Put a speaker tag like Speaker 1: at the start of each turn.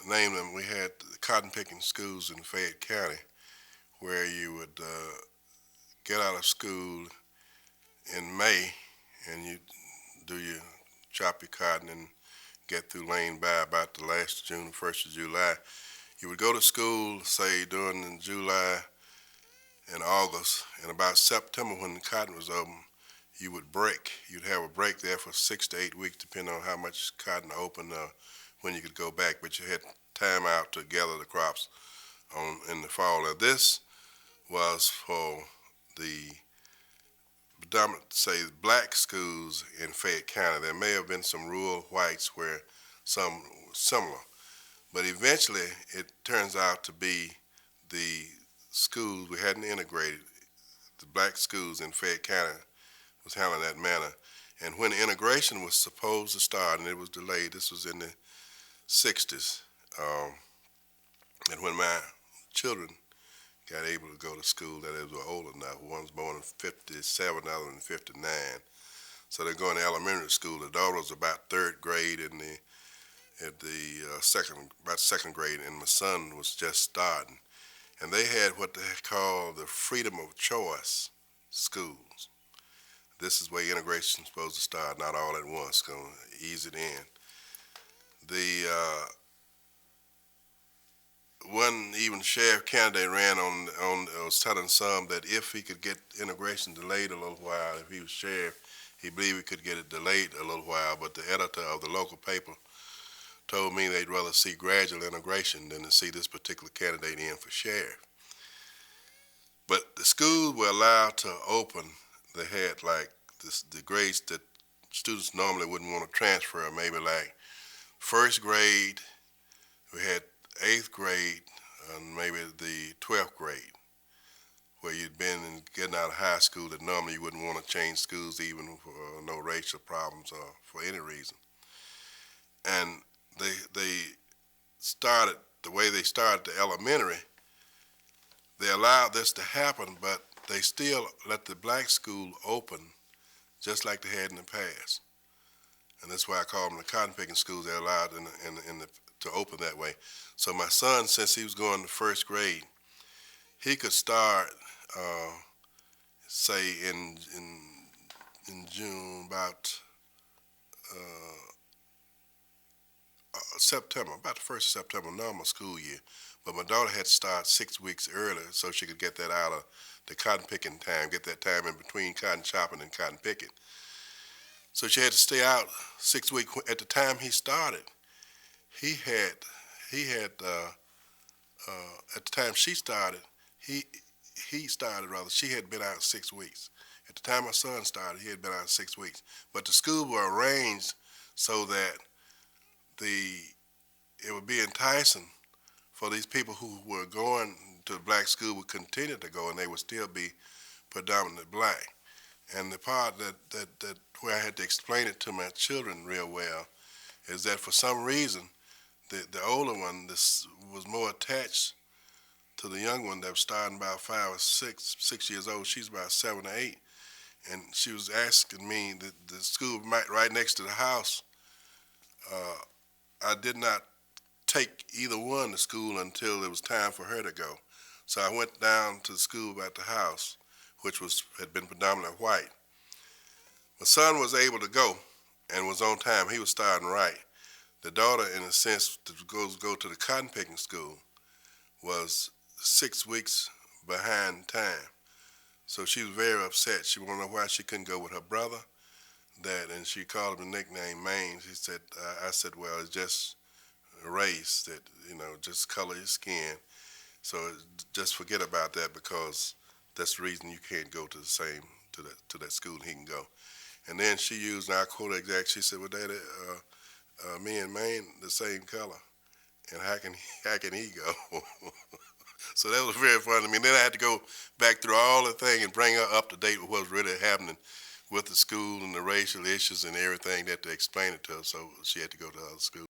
Speaker 1: name them. We had cotton picking schools in Fayette County where you would get out of school in May and you do your chop your cotton and get through lane by about the last of June, 1st of July. You would go to school, say, during July and August, and about September when the cotton was open, you would break. You'd have a break there for 6 to 8 weeks, depending on how much cotton opened, when you could go back, but you had time out to gather the crops in the fall. Now this was for the predominant, say, black schools in Fayette County. There may have been some rural whites where some similar, but eventually it turns out to be the schools we hadn't integrated. The black schools in Fayette County was handled in that manner. And when the integration was supposed to start, and it was delayed, this was in the 60s, and when my children got able to go to school, that is, were old enough. One was born in 57, the other in 59. So they're going to elementary school. The daughter was about third grade about second grade, and my son was just starting. And they had what they call the freedom of choice schools. This is where integration is supposed to start, not all at once, going to ease it in. The one even sheriff candidate ran on was telling some that if he could get integration delayed a little while, if he was sheriff, he believed he could get it delayed a little while. But the editor of the local paper told me they'd rather see gradual integration than to see this particular candidate in for sheriff. But the schools were allowed to open. They had like the grades that students normally wouldn't want to transfer, maybe like first grade, we had 8th grade, and maybe the 12th grade, where you'd been and getting out of high school that normally you wouldn't want to change schools even for no racial problems or for any reason. And they started, the way they started the elementary, they allowed this to happen, but they still let the black school open just like they had in the past. And that's why I call them the cotton picking schools. They're allowed to open that way. So my son, since he was going to first grade, he could start, say, in June, about September, about the 1st of September, normal school year. But my daughter had to start 6 weeks earlier so she could get that out of the cotton picking time, get that time in between cotton chopping and cotton picking. So she had to stay out 6 weeks. At the time he started, he had at the time she started, she had been out 6 weeks. At the time my son started, he had been out 6 weeks. But the school were arranged so that it would be enticing for these people who were going to the black school would continue to go, and they would still be predominantly black. And the part that where I had to explain it to my children real well is that for some reason the older one was more attached to the young one that was starting about 5 or 6 years old. She's about 7 or 8, and she was asking me the school right next to the house. I did not take either one to school until it was time for her to go. So I went down to the school at the house, which had been predominantly white. My son was able to go and was on time. He was starting right. The daughter, in a sense, to go to the cotton picking school was 6 weeks behind time. So she was very upset. She wanted to know why she couldn't go with her brother. And she called him the nickname Maine. She said, I said, well, it's just a race that, just color your skin. So just forget about that, because that's the reason you can't go to to that school he can go. And then she used, and I quote her exact, she said, well, Daddy, me and Maine the same color, and how can he go? So that was very funny to me. Then I had to go back through all the thing and bring her up to date with what was really happening with the school and the racial issues and everything that to explain it to her. So she had to go to other school.